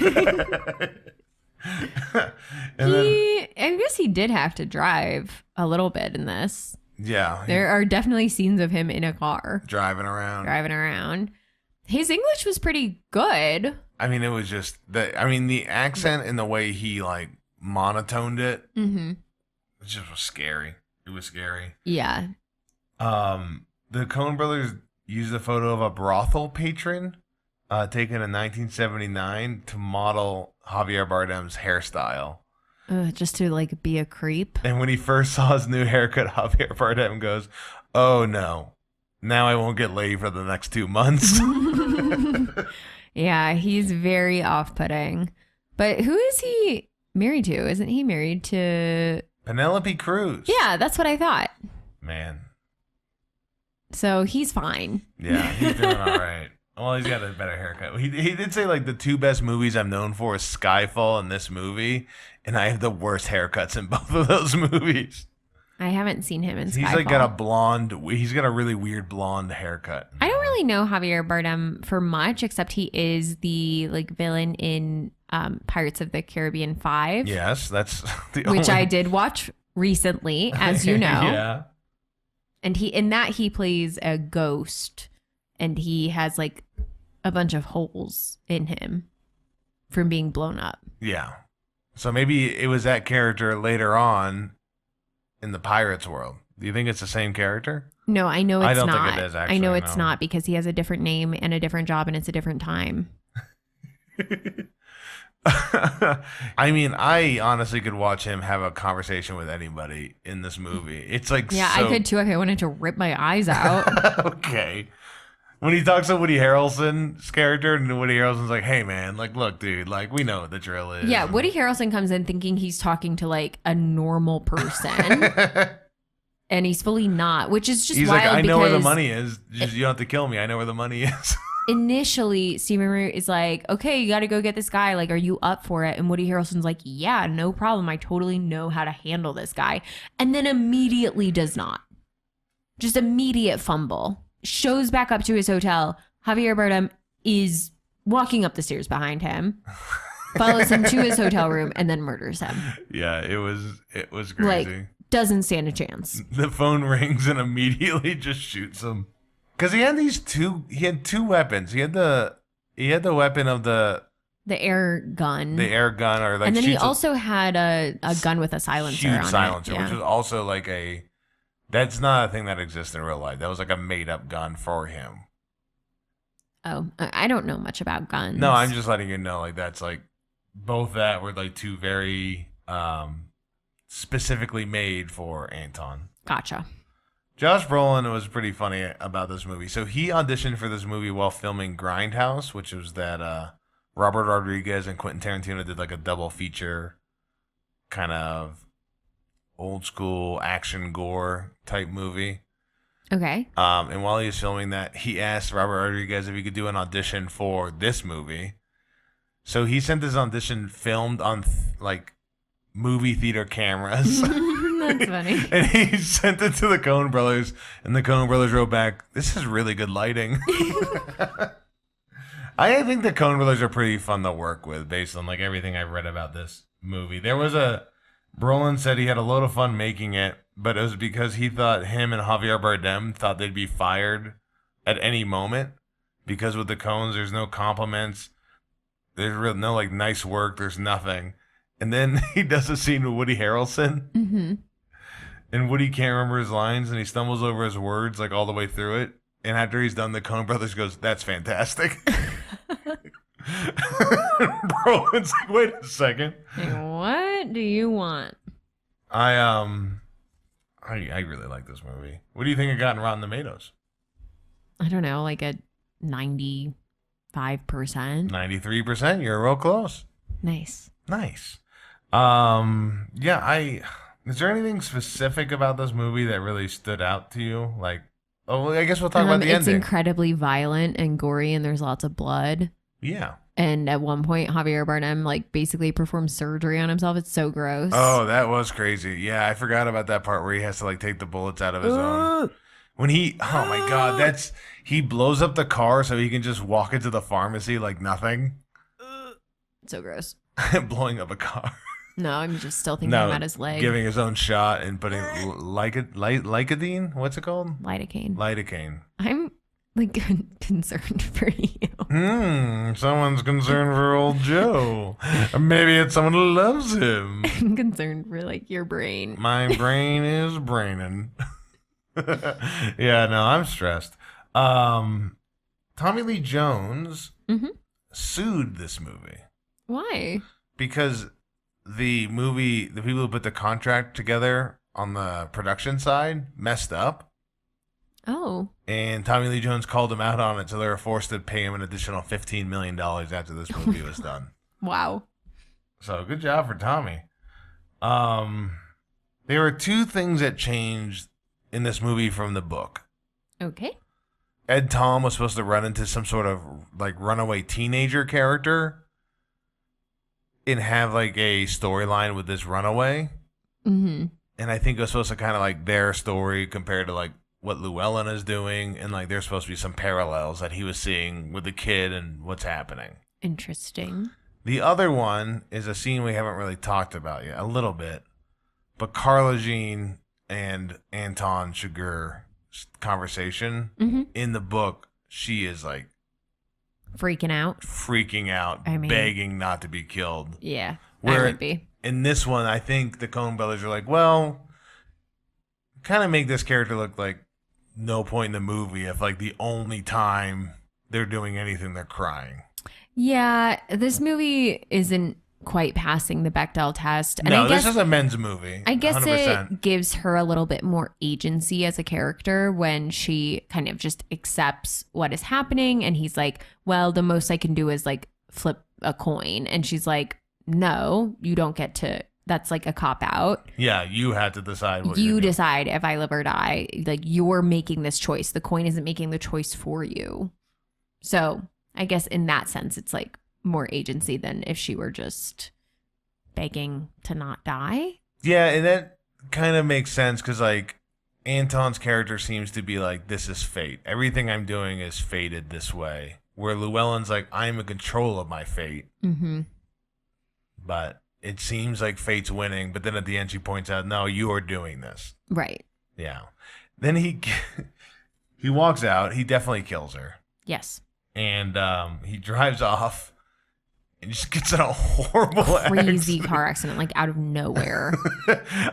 I guess he did have to drive a little bit in this. Yeah. There are definitely scenes of him in a car. Driving around. His English was pretty good. I mean, it was just the accent and the way he like monotoned it. Mm-hmm. It just was scary. It was scary. Yeah. The Coen brothers used a photo of a brothel patron taken in 1979 to model Javier Bardem's hairstyle. Just to like be a creep. And when he first saw his new haircut, Javier Bardem goes, "Oh no, now I won't get laid for the next 2 months." Yeah, he's very off-putting. But who is he married to? Isn't he married to Penelope Cruz? Yeah, that's what I thought. Man. So he's fine. Yeah, he's doing all right. Well, he's got a better haircut. He did say like the two best movies I'm known for is Skyfall and this movie, and I have the worst haircuts in both of those movies. I haven't seen him in Skyfall. He's like he's got a really weird blonde haircut. I don't really know Javier Bardem for much, except he is the like villain in Pirates of the Caribbean 5. Yes, that's which I did watch recently, as you know. Yeah. And he plays a ghost, and he has like a bunch of holes in him from being blown up. Yeah. So maybe it was that character later on in the Pirates world. Do you think it's the same character? No, I know it's not. I don't think it is, actually. I know it's not because he has a different name and a different job, and it's a different time. I mean, I honestly could watch him have a conversation with anybody in this movie. It's like I could too if I wanted to rip my eyes out. Okay. When he talks to Woody Harrelson's character, and Woody Harrelson's like, "Hey man, like look, dude, like we know what the drill is." Yeah, Woody Harrelson comes in thinking he's talking to like a normal person. And he's fully not, which is just he's wild. Like, I know where the money is. Just, you don't have to kill me. I know where the money is. Initially, Stephen Root is like, okay, you got to go get this guy. Like, are you up for it? And Woody Harrelson's like, yeah, no problem. I totally know how to handle this guy. And then immediately does not. Just immediate fumble. Shows back up to his hotel. Javier Bardem is walking up the stairs behind him. Follows him to his hotel room and then murders him. Yeah, it was crazy. Like, doesn't stand a chance. The phone rings and immediately just shoots him. Because he had two weapons. He had the weapon of the air gun. The air gun, or like, and then he also had a gun with a silencer huge on silencer, it. Yeah. which was also like that's not a thing that exists in real life. That was like a made up gun for him. Oh, I don't know much about guns. No, I'm just letting you know, like that's like both that were like two very specifically made for Anton. Gotcha. Josh Brolin was pretty funny about this movie. So he auditioned for this movie while filming Grindhouse, which was that Robert Rodriguez and Quentin Tarantino did like a double feature kind of old school action gore type movie. Okay. And while he was filming that, he asked Robert Rodriguez if he could do an audition for this movie. So he sent this audition filmed on like movie theater cameras. That's funny. And he sent it to the Coen brothers, and the Coen brothers wrote back, "This is really good lighting." I think the Coen brothers are pretty fun to work with based on like everything I've read about this movie. Brolin said he had a load of fun making it, but it was because he thought him and Javier Bardem thought they'd be fired at any moment, because with the Coens there's no compliments, there's no like nice work, there's nothing. And then he does a scene with Woody Harrelson. Mm-hmm. And Woody can't remember his lines, and he stumbles over his words like all the way through it. And after he's done, the Coen Brothers goes, "That's fantastic." Brolin's like, "Wait a second. Like, what do you want? I really like this movie. What do you think it got in Rotten Tomatoes? I don't know, like a 95%. 93%. You're real close. Nice. Nice. Is there anything specific about this movie that really stood out to you? Like, I guess we'll talk about the It's ending. incredibly violent and gory, and there's lots of blood. Yeah. And at one point, Javier Bardem like basically performs surgery on himself. It's so gross. Oh, that was crazy. Yeah, I forgot about that part where he has to like take the bullets out of his own. When oh my God, he blows up the car so he can just walk into the pharmacy like nothing. So gross. Blowing up a car. No, I'm just still thinking about his leg. Giving his own shot and putting Lidocaine. What's it called? Lidocaine. Lidocaine. I'm like concerned for you. Someone's concerned for old Joe. Or maybe it's someone who loves him. I'm concerned for like your brain. My brain is braining. Yeah, no, I'm stressed. Tommy Lee Jones sued this movie. Why? Because the people who put the contract together on the production side messed up. Oh. And Tommy Lee Jones called him out on it, so they were forced to pay him an additional $15 million after this movie was done. Wow. So good job for Tommy. There were two things that changed in this movie from the book. Okay. Ed Tom was supposed to run into some sort of like runaway teenager character and have like a storyline with this runaway. Mm-hmm. And I think it was supposed to kind of like their story compared to like what Llewellyn is doing, and like there's supposed to be some parallels that he was seeing with the kid and what's happening. Interesting. The other one is a scene we haven't really talked about yet, a little bit, but Carla Jean and Anton Chigurh's conversation in the book, she is like freaking out, begging not to be killed. Yeah, Where I would be. In this one, I think the Coen brothers are like, well, kind of make this character look like no point in the movie if like the only time they're doing anything they're crying. Yeah, this movie isn't quite passing the Bechdel test. And No, I guess, this is a men's movie. I guess 100%. it gives her a little bit more agency as a character when she kind of just accepts what is happening. And he's like, well, the most I can do is like flip a coin. And she's like, no, you don't get to. That's like a cop out. Yeah, you had to decide what you you're doing. decide if I live or die. Like you're making this choice. The coin isn't making the choice for you. So I guess in that sense, it's like more agency than if she were just begging to not die. Yeah, and that kind of makes sense because like Anton's character seems to be like, this is fate. Everything I'm doing is fated this way. Where Llewellyn's like, I'm in control of my fate. Mm-hmm. But it seems like fate's winning. But then at the end, she points out, no, you are doing this. Right. Yeah. Then he walks out. He definitely kills her. Yes. And he drives off and just gets in a horrible crazy accident. car accident, like out of nowhere.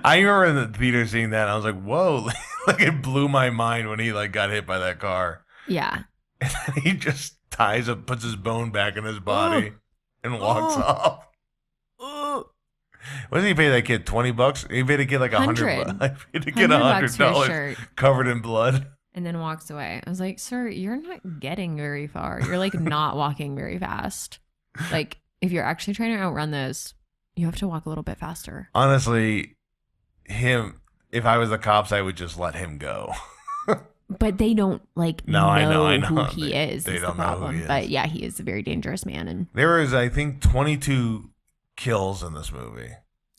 I remember in the theater seeing that. And I was like, whoa. Like it blew my mind when he like got hit by that car. Yeah. And then he just puts his bone back in his body and walks off. What did he pay that kid? $20? He paid a kid like $100. He paid the kid $100 covered in blood. And then walks away. I was like, sir, you're not getting very far. You're like not walking very fast. Like if you're actually trying to outrun this, you have to walk a little bit faster. Honestly, if I was the cops, I would just let him go. But they don't like know who he is. They don't the problem. know who he is. But yeah, he is a very dangerous man. And there was, I think, 22 kills in this movie.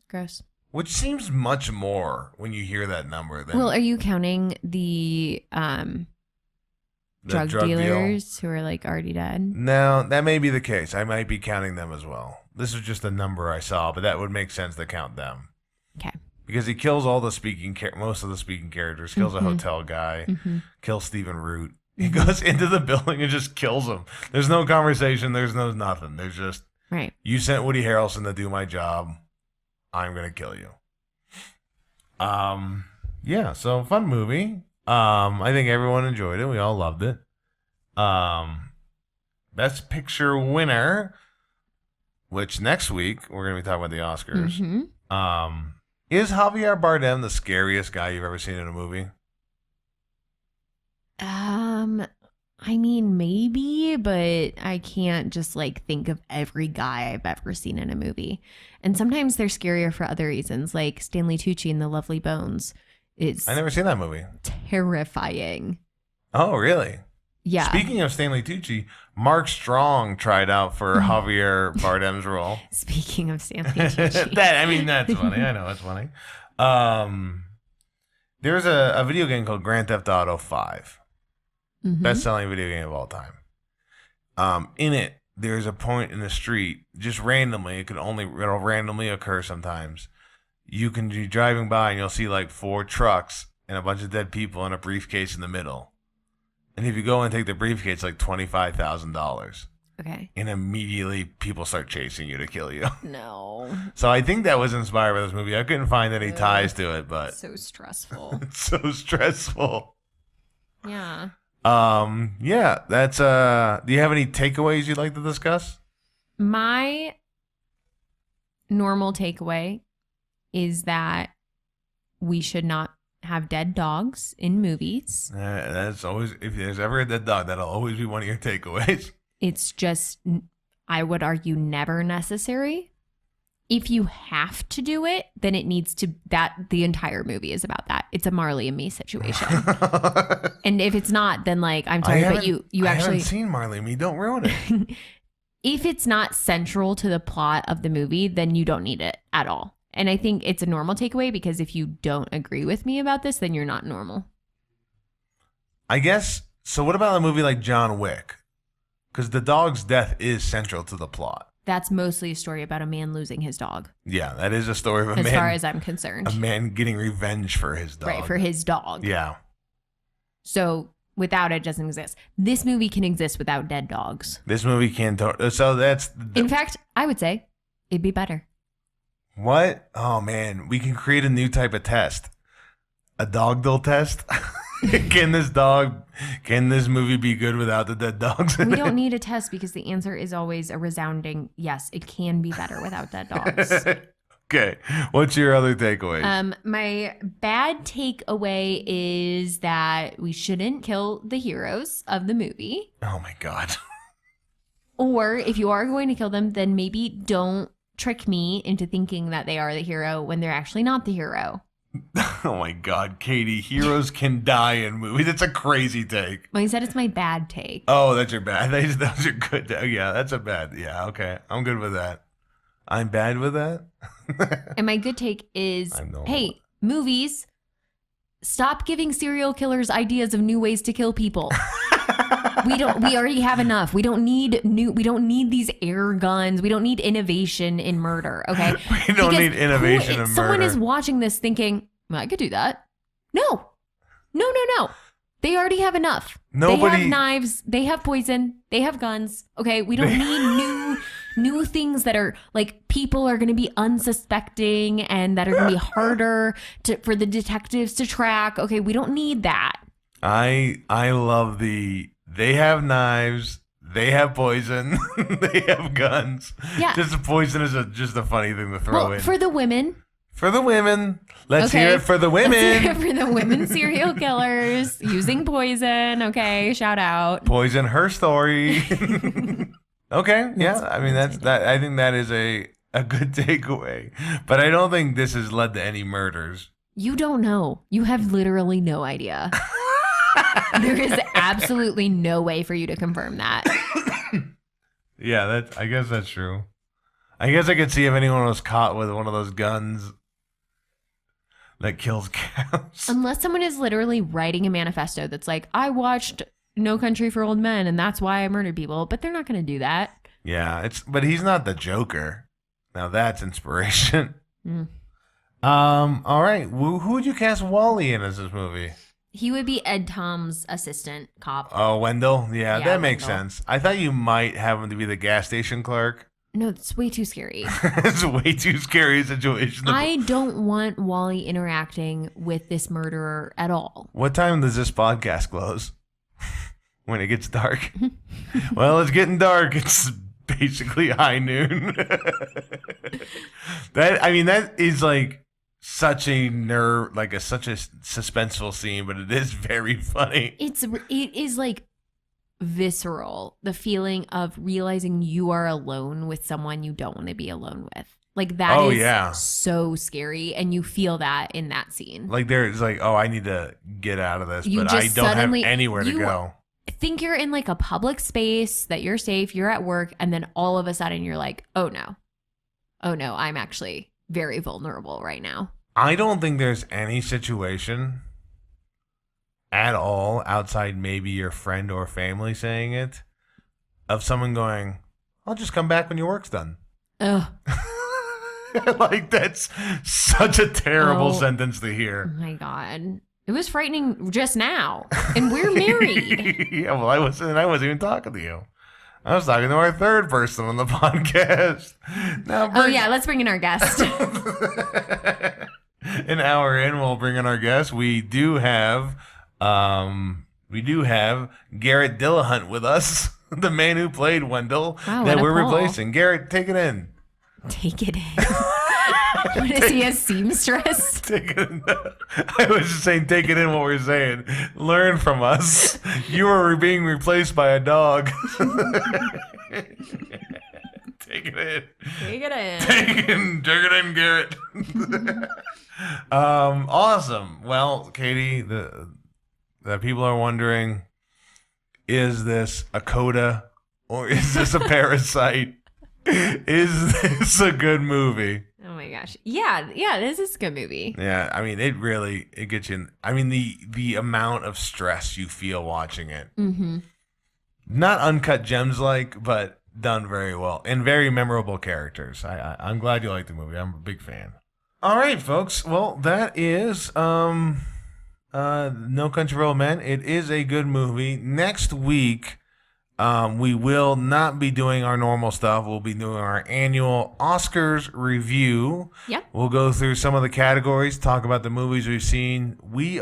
gross. Which seems much more when you hear that number. Well, are you counting the drug dealers who are like already dead? No, that may be the case. I might be counting them as well. This is just a number I saw, but that would make sense to count them. Okay. Because he kills all the most of the speaking characters, kills a hotel guy, kills Stephen Root. He goes into the building and just kills him. There's no conversation. There's no nothing. There's just, right. You sent Woody Harrelson to do my job. I'm going to kill you. Yeah, so fun movie. I think everyone enjoyed it. We all loved it. Best Picture winner, which next week we're going to be talking about the Oscars. Mm-hmm. Is Javier Bardem the scariest guy you've ever seen in a movie? I mean, maybe, but I can't just like think of every guy I've ever seen in a movie. And sometimes they're scarier for other reasons, like Stanley Tucci in The Lovely Bones. It's I never seen that movie. terrifying. Oh, really? Yeah. Speaking of Stanley Tucci, Mark Strong tried out for Javier Bardem's role. Speaking of Stanley Tucci. That's funny. I know it's funny. There's a video game called Grand Theft Auto 5. Mhm. Best-selling video game of all time. In it, there's a point in the street, just randomly, it'll randomly occur sometimes. You can be driving by and you'll see like 4 trucks and a bunch of dead people and a briefcase in the middle. And if you go and take the briefcase, it's like $25,000. Okay. And immediately people start chasing you to kill you. No. So I think that was inspired by this movie. I couldn't find any ties to it, but So stressful. it's so stressful. Yeah. Yeah, that's do you have any takeaways you'd like to discuss? My normal takeaway is that we should not have dead dogs in movies. That's always, if there's ever a dead dog, that'll always be one of your takeaways. It's just, I would argue, never necessary. If you have to do it, then it needs to, the entire movie is about that. It's a Marley and Me situation. And if it's not, then like, I'm sorry, but you I actually haven't seen Marley and Me. Don't ruin it. if it's not central to the plot of the movie, then you don't need it at all. And I think it's a normal takeaway because if you don't agree with me about this, then you're not normal. I guess, so what about a movie like John Wick? Because the dog's death is central to the plot. That's mostly a story about a man losing his dog. Yeah, that is a story of a man. As far as I'm concerned. A man getting revenge for his dog. Right, for his dog. Yeah. So without it doesn't exist. This movie can exist without dead dogs. This movie can, so that's. In fact, I would say it'd be better. What? Oh, man. We can create a new type of test. A dogdle test. Can this movie be good without the dead dogs? We don't need a test because the answer is always a resounding yes, it can be better without dead dogs. Okay. What's your other takeaways? My bad takeaway is that we shouldn't kill the heroes of the movie. Oh, my God. Or if you are going to kill them, then maybe don't trick me into thinking that they are the hero when they're actually not the hero. Oh my God, Katie, heroes can die in movies. That's a crazy take. Well, you said it's my bad take. Oh, that's your bad. Those are good. Yeah, that's a bad. Yeah, okay. I'm good with that. I'm bad with that. And my good take is, hey, movies, stop giving serial killers ideas of new ways to kill people. We already have enough. We don't need these air guns. We don't need innovation in murder. Okay. We don't need innovation in murder. Someone is watching this thinking, well, I could do that. No. They already have enough. They have knives. They have poison. They have guns. Okay. We don't need new things that are like people are going to be unsuspecting and that are going to be harder for the detectives to track. Okay. We don't need that. I love they have knives, they have poison, they have guns. Yeah. Just poison is just a funny thing to throw in. For the women. For the women. Let's hear it for the women. Let's hear it for the women serial killers using poison. Okay, shout out. Poison her story. Okay, yeah. I mean I think that is a good takeaway. But I don't think this has led to any murders. You don't know. You have literally no idea. There is absolutely no way for you to confirm that. Yeah, I guess that's true. I guess I could see if anyone was caught with one of those guns that kills cows. Unless someone is literally writing a manifesto that's like, I watched No Country for Old Men and that's why I murdered people, but they're not going to do that. Yeah, but he's not the Joker. Now that's inspiration. Mm. All right. Who would you cast Wally in as this movie? He would be Ed Tom's assistant cop. Oh, Wendell? Yeah, that makes Wendell. sense. I thought you might have him to be the gas station clerk. No, it's way too scary. It's a way too scary situation. I don't want Wally interacting with this murderer at all. What time does this podcast close? When it gets dark? Well, it's getting dark. It's basically high noon. That is like such a such a suspenseful scene, but it is very funny. It is like visceral, the feeling of realizing you are alone with someone you don't want to be alone with. Like that is so scary, and you feel that in that scene. Like there's like, oh, I need to get out of this, but I don't have anywhere to go. Think you're in like a public space, that you're safe, you're at work, and then all of a sudden you're like, oh no, I'm actually very vulnerable right now. I don't think there's any situation at all outside maybe your friend or family saying it, of someone going, I'll just come back when your work's done. Ugh. Like that's such a terrible sentence to hear. Oh my God. It was frightening just now, and we're married. Yeah, well, I wasn't even talking to you. I was talking to our third person on the podcast. Now, let's bring in our guest. An hour in, we'll bring in our guest. We do have Garrett Dillahunt with us, the man who played Wendell that we're replacing. Garrett, take it in. Take it in. What is he, a seamstress? Take it in. I was just saying, take it in what we're saying. Learn from us. You are being replaced by a dog. Take it in. Take it in. Take it in, Garrett. Awesome. Well, Katie, the people are wondering, is this a coda or is this a parasite? Is this a good movie? Oh my gosh. Yeah, this is a good movie. Yeah, I mean, it gets you in. I mean, the amount of stress you feel watching it. Mm-hmm. Not Uncut Gems but done very well. And very memorable characters. I'm glad you like the movie. I'm a big fan. All right, folks. Well, that is No Country for Old Men. It is a good movie. Next week, we will not be doing our normal stuff. We'll be doing our annual Oscars review. Yep. We'll go through some of the categories, talk about the movies we've seen. We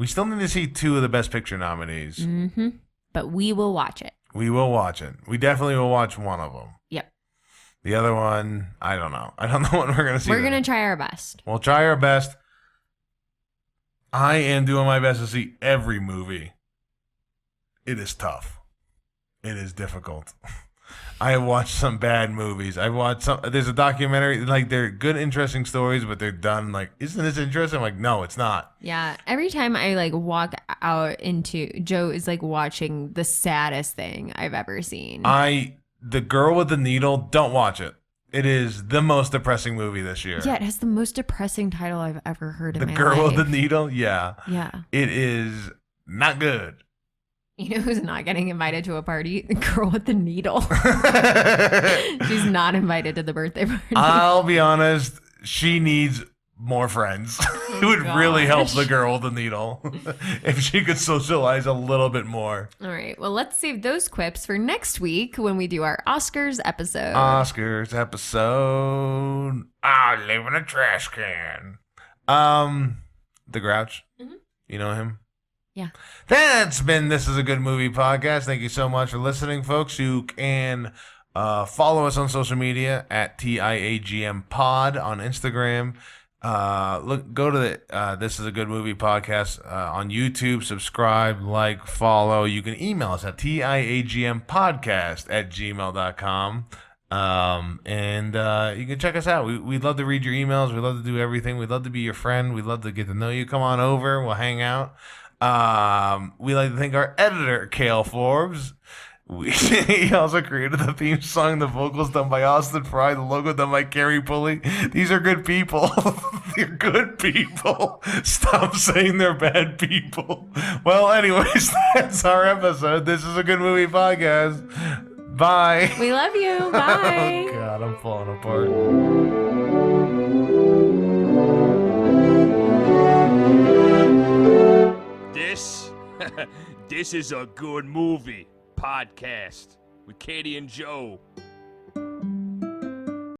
still need to see 2 of the Best Picture nominees. Mm-hmm. But we will watch it. We will watch it. We definitely will watch one of them. Yep. The other one, I don't know. I don't know what we're going to see. We're going to try our best. We'll try our best. I am doing my best to see every movie. It is tough. It is difficult. I have watched some bad movies. There's a documentary, like they're good, interesting stories, but they're done like, isn't this interesting? I'm like, no, it's not. Yeah. Every time I like walk out into, Joe is like watching the saddest thing I've ever seen. The Girl with the Needle, don't watch it. It is the most depressing movie this year. Yeah, it has the most depressing title I've ever heard in my life. The Girl with the Needle? Yeah. Yeah. It is not good. You know who's not getting invited to a party? The Girl with the Needle. She's not invited to the birthday party. I'll be honest, she needs more friends. It would really help the Girl with the Needle if she could socialize a little bit more. All right. Well, let's save those quips for next week when we do our Oscars episode. I live in a trash can. The Grouch. Mm-hmm. You know him? Yeah. That's been This Is a Good Movie podcast. Thank you so much for listening, folks. You can follow us on social media at TIAGM Pod on Instagram. Go to the This Is a Good Movie podcast on YouTube. Subscribe, like, follow. You can email us at tiagmpodcast@gmail.com. And you can check us out. We'd love to read your emails. We'd love to do everything. We'd love to be your friend. We'd love to get to know you. Come on over. We'll hang out. We like to thank our editor, Cale Forbes. He also created the theme song, the vocals done by Austin Fry, the logo done by Carrie Pulley. These are good people. They're good people. Stop saying they're bad people. Well, anyways, that's our episode. This is a Good Movie podcast. Bye. We love you. Bye. Oh, God, I'm falling apart. This is a good movie podcast with Katie and Joe.